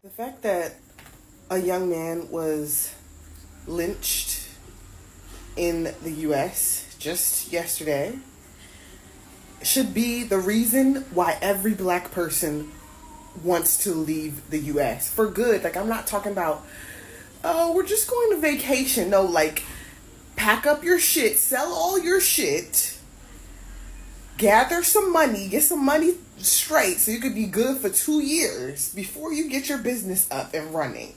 The fact that a young man was lynched in the US just yesterday should be the reason why every black person wants to leave the US for good. Like, I'm not talking about, oh, we're just going to vacation. No, like, pack up your shit, sell all your shit, gather some money, get some money straight so you could be good for 2 years before you get your business up and running,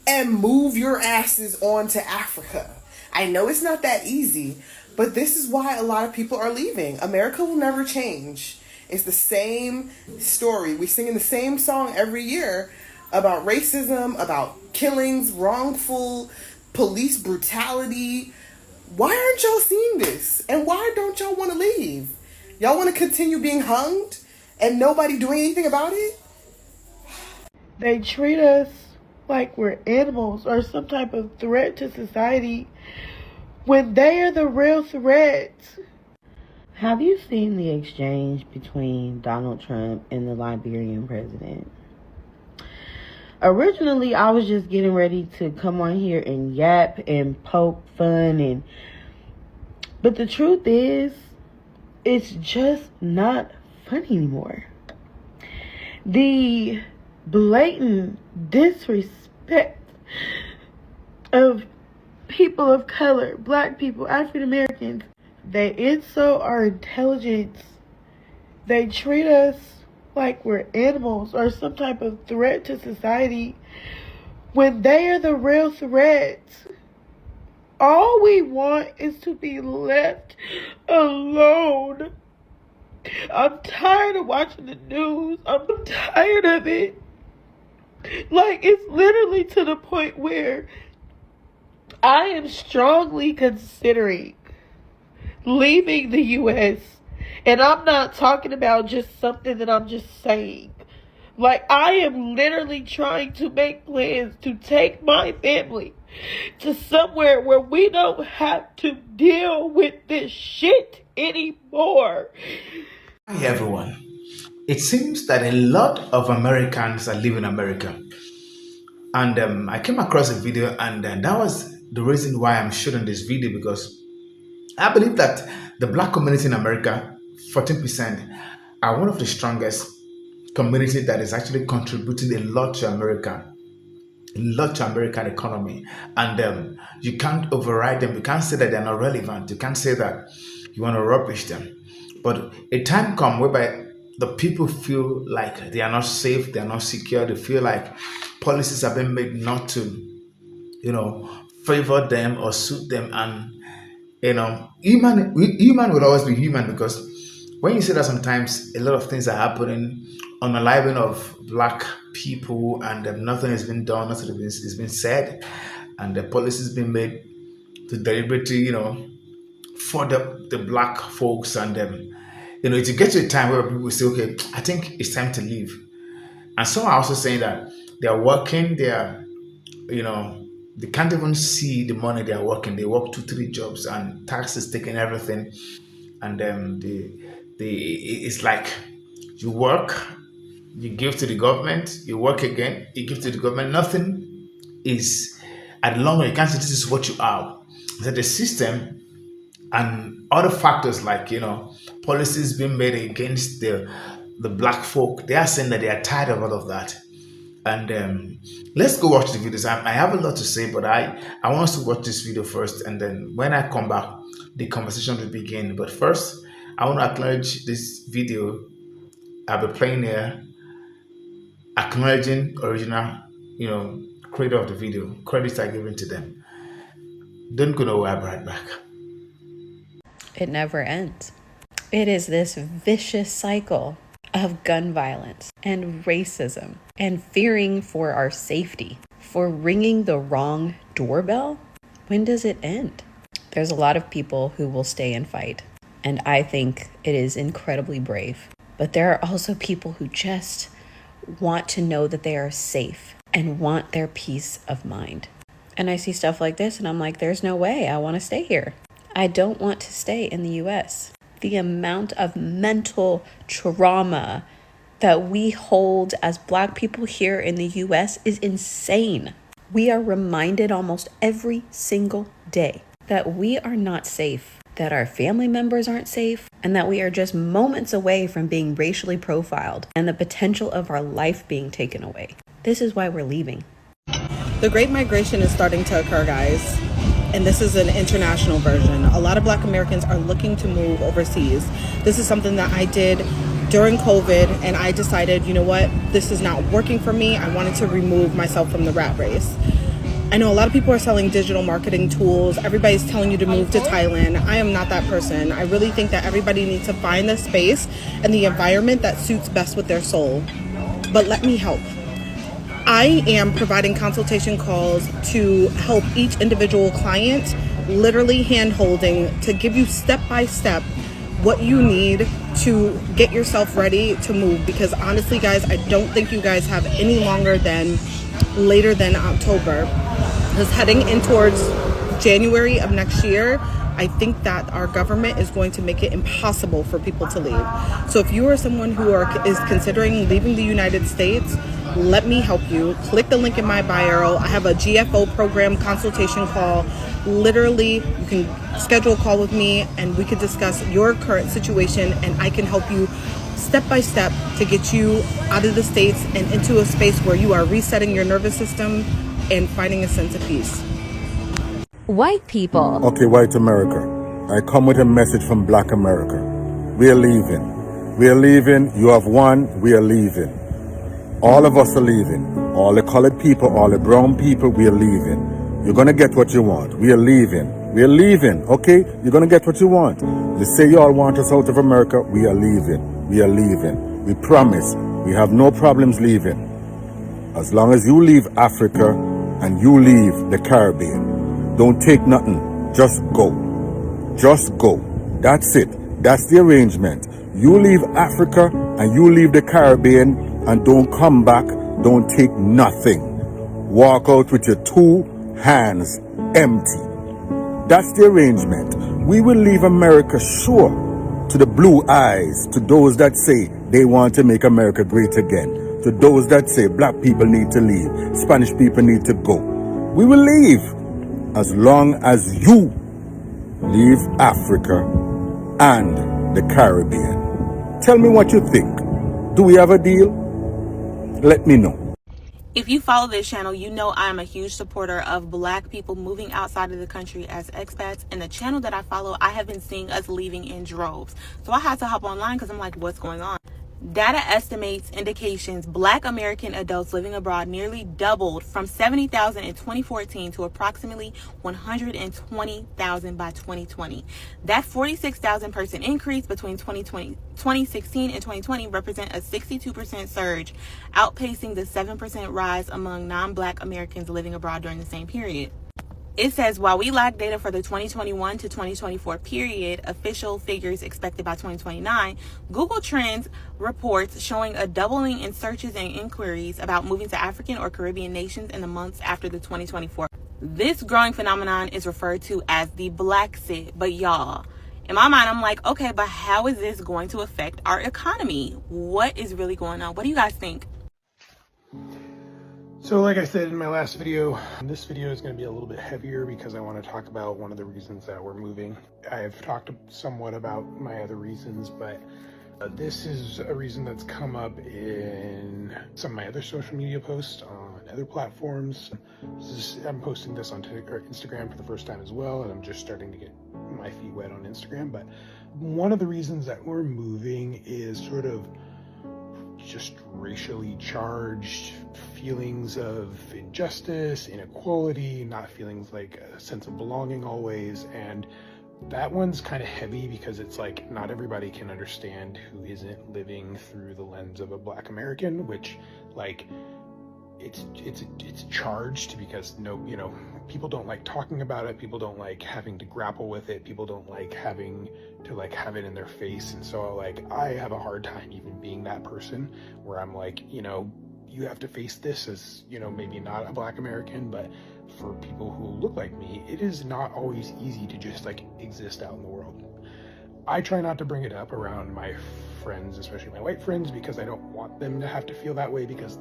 and move your asses on to Africa. I know it's not that easy, but this is why a lot of people are leaving. America will never change. It's the same story. We sing in the same song every year about racism, about killings, wrongful police brutality. Why aren't y'all seeing this? And why don't y'all want to leave? Y'all want to continue being hung and nobody doing anything about it? They treat us like we're animals or some type of threat to society when they are the real threat. Have you seen the exchange between Donald Trump and the Liberian president? Originally, I was just getting ready to come on here and yap and poke fun, but the truth is, it's just not funny anymore. The blatant disrespect of people of color, black people, African Americans, they insult our intelligence. They treat us like we're animals or some type of threat to society when they are the real threat. All we want is to be left alone. I'm tired of watching the news. I'm tired of it. Like, it's literally to the point where I am strongly considering leaving the U.S. And I'm not talking about just something that I'm just saying. Like, I am literally trying to make plans to take my family to somewhere where we don't have to deal with this shit anymore. Hi everyone. It seems that a lot of Americans are leaving America. And I came across a video, and that was the reason why I'm shooting this video, because I believe that the black community in America, 14%, are one of the strongest community that is actually contributing a lot to America, a lot to American economy. And you can't override them. You can't say that they're not relevant. You can't say that you want to rubbish them. But a time comes whereby the people feel like they are not safe, they are not secure. They feel like policies have been made not to, favor them or suit them. And human will always be human, because when you say that, sometimes a lot of things are happening on the living of black people, and nothing has been done, nothing has been said, and the policies been made to deliberately, for the black folks, and to get to a time where people say, okay, I think it's time to leave. And some are also saying that they are working, they can't even see the money they are working. They work 2, 3 jobs, and taxes taking everything. And it's like you work, you give to the government, you work again, you give to the government. Nothing is at the long run. You can't say this is what you are. That the system and other factors like policies being made against the black folk, they are saying that they are tired of all of that. And let's go watch the videos. I have a lot to say, but I want us to watch this video first, and then when I come back, the conversation will begin. But first, I want to acknowledge this video I'll be playing here, acknowledging original, creator of the video. Credits are given to them. Don't go nowhere. I'll be right back. It never ends. It is this vicious cycle of gun violence and racism and fearing for our safety, for ringing the wrong doorbell. When does it end? There's a lot of people who will stay and fight, and I think it is incredibly brave. But there are also people who just want to know that they are safe and want their peace of mind. And I see stuff like this and I'm like, there's no way I want to stay here. I don't want to stay in the US. The amount of mental trauma that we hold as Black people here in the US is insane. We are reminded almost every single day that we are not safe, that our family members aren't safe, and that we are just moments away from being racially profiled and the potential of our life being taken away. This is why we're leaving. The Great Migration is starting to occur, guys. And this is an international version. A lot of Black Americans are looking to move overseas. This is something that I did during COVID, and I decided, you know what, this is not working for me. I wanted to remove myself from the rat race. I know a lot of people are selling digital marketing tools. Everybody's telling you to move to Thailand. I am not that person. I really think that everybody needs to find the space and the environment that suits best with their soul. But let me help. I am providing consultation calls to help each individual client, literally hand-holding, to give you step-by-step what you need to get yourself ready to move. Because honestly, guys, I don't think you guys have any longer than later than October. Because heading in towards January of next year, I think that our government is going to make it impossible for people to leave. So if you are someone who is considering leaving the United States, let me help you. Click the link in my bio. I have a GFO program consultation call. Literally, you can schedule a call with me and we can discuss your current situation, and I can help you step by step to get you out of the States and into a space where you are resetting your nervous system and finding a sense of peace. White people. Okay, white America, I come with a message from Black America. We are leaving. We are leaving. You have won. We are leaving. All of us are leaving. All the colored people, all the brown people, we are leaving. You're going to get what you want. We are leaving. We are leaving, okay? You're going to get what you want. You say you all want us out of America. We are leaving. We are leaving. We promise. We have no problems leaving. As long as you leave Africa and you leave the Caribbean, don't take nothing. Just go. Just go. That's it. That's the arrangement. You leave Africa and you leave the Caribbean and don't come back. Don't take nothing. Walk out with your 2 hands empty. That's the arrangement. We will leave America, sure, to the blue eyes, to those that say they want to make America great again, to those that say Black people need to leave, Spanish people need to go. We will leave as long as you leave Africa and the Caribbean. Tell me what you think. Do we have a deal? Let me know. If you follow this channel, you know I'm a huge supporter of Black people moving outside of the country as expats. And the channel that I follow, I have been seeing us leaving in droves. So I had to hop online because I'm like, what's going on? Data estimates indications Black American adults living abroad nearly doubled from 70,000 in 2014 to approximately 120,000 by 2020. That 46,000 person increase between 2016 and 2020 represent a 62% surge, outpacing the 7% rise among non-Black Americans living abroad during the same period. It says, while we lack data for the 2021 to 2024 period, official figures expected by 2029, Google Trends reports showing a doubling in searches and inquiries about moving to African or Caribbean nations in the months after the 2024. This growing phenomenon is referred to as the Blacksit. But y'all, in my mind, I'm like, okay, but how is this going to affect our economy? What is really going on? What do you guys think? So like I said in my last video, this video is going to be a little bit heavier because I want to talk about one of the reasons that we're moving. I've talked somewhat about my other reasons, but this is a reason that's come up in some of my other social media posts on other platforms. I'm posting this on Instagram for the first time as well, and I'm just starting to get my feet wet on Instagram. But one of the reasons that we're moving is sort of just racially charged feelings of injustice, inequality, not feeling like a sense of belonging always. And that one's kind of heavy because it's like not everybody can understand who isn't living through the lens of a Black American, which like it's charged because people don't like talking about it, people don't like having to grapple with it, people don't like having to like have it in their face. And so like I have a hard time even being that person where I'm like, you have to face this as maybe not a Black American, but for people who look like me, it is not always easy to just like exist out in the world. I try not to bring it up around my friends, especially my white friends, because I don't want them to have to feel that way, because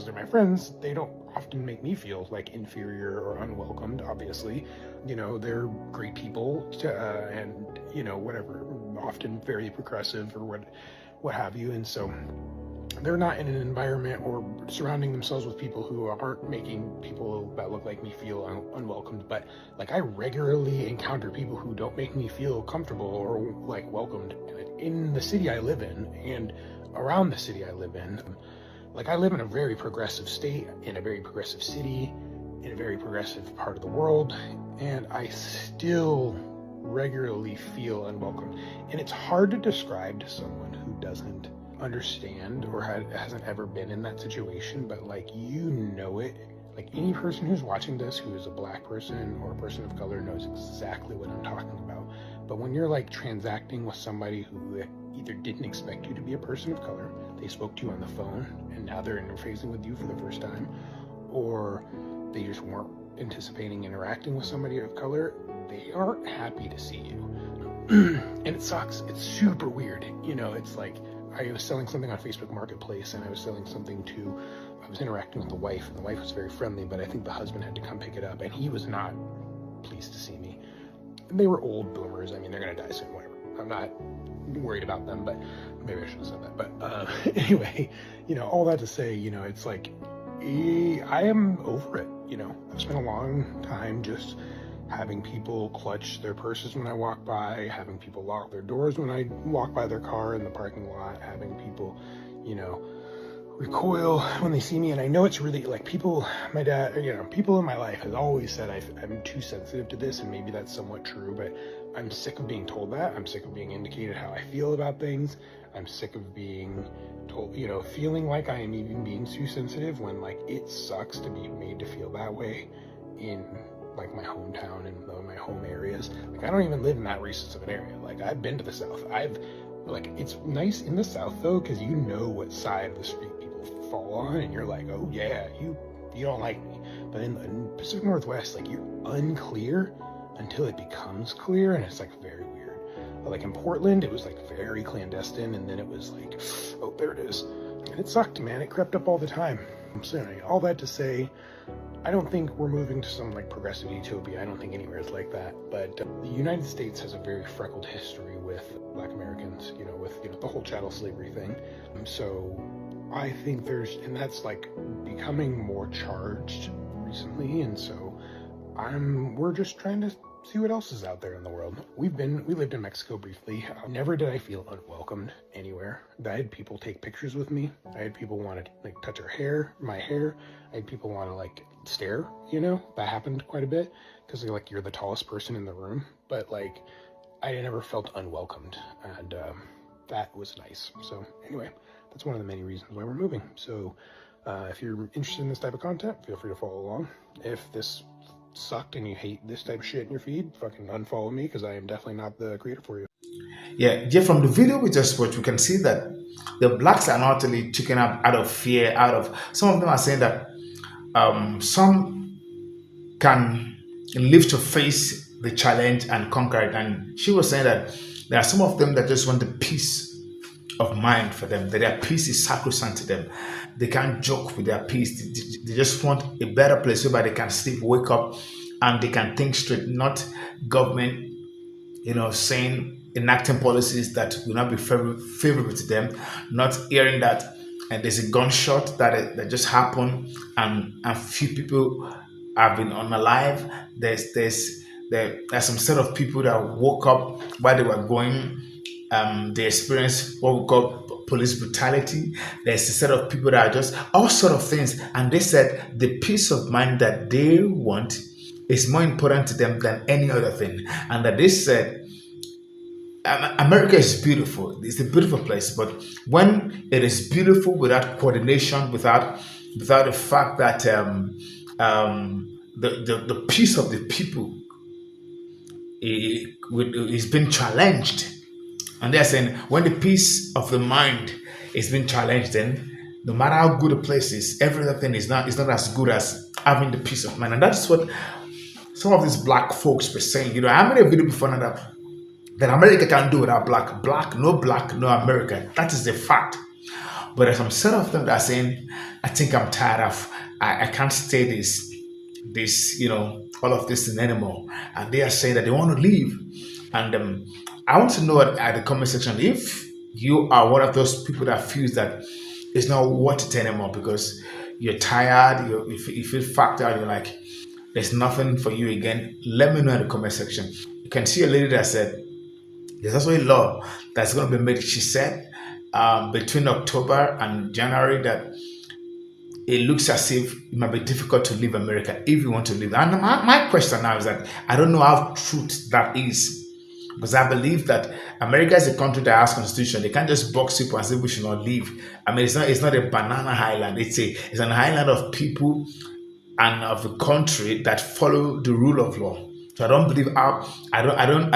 they're my friends, they don't often make me feel like inferior or unwelcomed. Obviously, they're great people and whatever, often very progressive or what have you, and so they're not in an environment or surrounding themselves with people who aren't making people that look like me feel unwelcomed. But like, I regularly encounter people who don't make me feel comfortable or like welcomed in the city I live in and around the city I live in. Like, I live in a very progressive state, in a very progressive city, in a very progressive part of the world, and I still regularly feel unwelcome. And it's hard to describe to someone who doesn't understand or hasn't ever been in that situation, but like, it. Like, any person who's watching this who is a black person or a person of color knows exactly what I'm talking about. But when you're like transacting with somebody who either didn't expect you to be a person of color, they spoke to you on the phone and now they're interfacing with you for the first time, or they just weren't anticipating interacting with somebody of color, they aren't happy to see you. And it sucks. It's super weird. It's like, I was selling something on Facebook Marketplace, and I was interacting with the wife, and the wife was very friendly, but I think the husband had to come pick it up, and he was not pleased to see me. And they were old boomers. I mean, they're gonna die soon, whatever. I'm not worried about them, but maybe I should have said that. But anyway, all that to say, it's like, I am over it. I've spent a long time just having people clutch their purses when I walk by, having people lock their doors when I walk by their car in the parking lot, having people, recoil when they see me. And I know it's really like people in my life has always said I'm too sensitive to this, and maybe that's somewhat true, but I'm sick of being told that. I'm sick of being indicated how I feel about things. I'm sick of being told, feeling like I am even being too sensitive when like it sucks to be made to feel that way in like my hometown and my home areas. Like, I don't even live in that racist of an area. Like, I've been to the South. It's nice in the South though, because you know what side of the street people fall on, and you're like, oh yeah, you don't like me. But in the Pacific Northwest, like, you're unclear until it becomes clear, and it's like very weird. Like in Portland, it was like very clandestine, and then it was like, oh, there it is. And it sucked, man. It crept up all the time. So anyway, all that to say, I don't think we're moving to some like progressive utopia. I don't think anywhere is like that. But the United States has a very freckled history with Black Americans, with the whole chattel slavery thing. So I think that's like becoming more charged recently. And so we're just trying to see what else is out there in the world. We lived in Mexico briefly. Never did I feel unwelcomed anywhere. I had people take pictures with me. I had people want to like touch my hair. I had people want to like stare, that happened quite a bit, because like, you're the tallest person in the room. But like, I never felt unwelcomed, and that was nice. So anyway, that's one of the many reasons why we're moving. So if you're interested in this type of content, feel free to follow along. If this sucked and you hate this type of shit in your feed, fucking unfollow me, because I am definitely not the creator for you. Yeah, from the video we just watched, we can see that the blacks are not really taken up out of fear, some of them are saying that some can live to face the challenge and conquer it. And she was saying that there are some of them that just want the peace of mind for them, that their peace is sacrosanct to them. They can't joke with their peace. They just want a better place where they can sleep, wake up, and they can think straight, not government, enacting policies that will not be favorable to them, not hearing that and there's a gunshot that just happened and a few people have been unalive. There's some set of people that woke up while they were going. They experienced what we call police brutality. There's a set of people that are just all sort of things, and they said the peace of mind that they want is more important to them than any other thing, and that they said America is beautiful. It's a beautiful place, but when it is beautiful without coordination, without the fact that the peace of the people is being challenged, and they're saying when the peace of the mind is being challenged, then no matter how good a place is, every other thing is not as good as having the peace of mind. And that's what some of these black folks were saying. I made a video before now that that America can do without black. Black, no America. That is the fact. But there's some set of them that are saying, I think I'm tired of, I can't stay this, all of this thing anymore. And they are saying that they want to leave. And I want to know at the comment section if you are one of those people that feels that it's not worth it anymore because you're tired, you feel fucked out, you're like, there's nothing for you again. Let me know in the comment section. You can see a lady that said, there's also a law that's going to be made, she said, between October and January that it looks as if it might be difficult to leave America if you want to leave. And my question now is that I don't know how truth that is. Because I believe that America is a country that has constitution. They can't just box people and say we should not leave. I mean, it's not a banana island. It's an island of people and of a country that follow the rule of law. So I don't believe I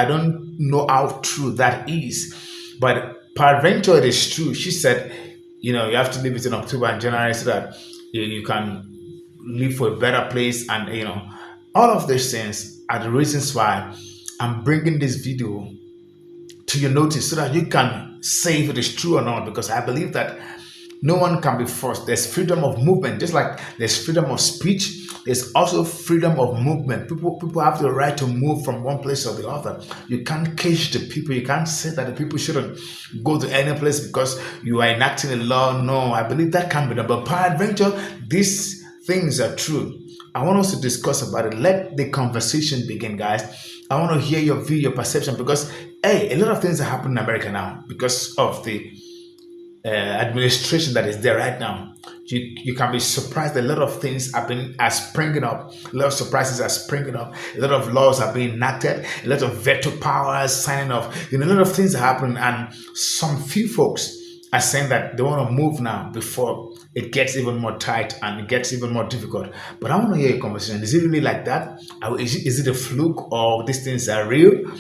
don't know how true that is. But peradventure it is true. She said, you have to leave it in October and January so that you can live for a better place. And all of these things are the reasons why I'm bringing this video to your notice so that you can say if it is true or not, because I believe that no one can be forced. There's freedom of movement, just like there's freedom of speech. There's also freedom of movement. People have the right to move from one place or the other. You can't cage the people. You can't say that the people shouldn't go to any place because you are enacting a law. No, I believe that can be done. But peradventure, these things are true. I want us to discuss about it. Let the conversation begin, guys. I want to hear your view, your perception, because a lot of things are happening in America now because of the administration that is there right now. You can be surprised. A lot of things are springing up. A lot of surprises are springing up. A lot of laws are being enacted. A lot of veto powers signing off. A lot of things are happening, and some few folks are saying that they want to move now before it gets even more tight and it gets even more difficult. But I want to hear your conversation. Is it really like that? Is it a fluke, or these things are real?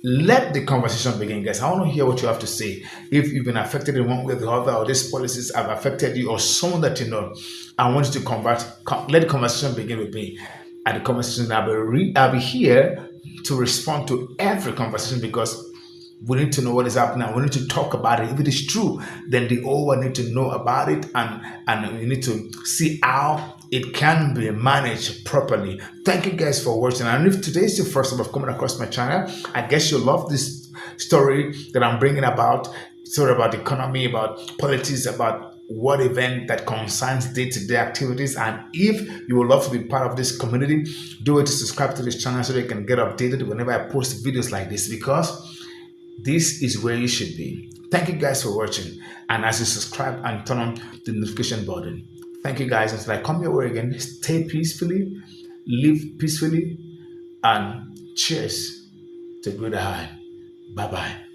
Let the conversation begin, guys. I want to hear what you have to say. If you've been affected in one way or the other, or these policies have affected you, or someone that you know, I want you to let the conversation begin with me. And the conversation, I'll be here to respond to every conversation, because we need to know what is happening. We need to talk about it. If it is true, then the whole world need to know about it, and we need to see how it can be managed properly. Thank you guys for watching. And if today is your first time of coming across my channel, I guess you love this story that I'm bringing about. Story about the economy, about politics, about what event that concerns day-to-day activities. And if you would love to be part of this community, do it to subscribe to this channel so that you can get updated whenever I post videos like this, because this is where you should be. Thank you guys for watching. And as you subscribe and turn on the notification button, thank you guys. Until I come your way again, stay peacefully, live peacefully, and cheers to good high. Bye-bye.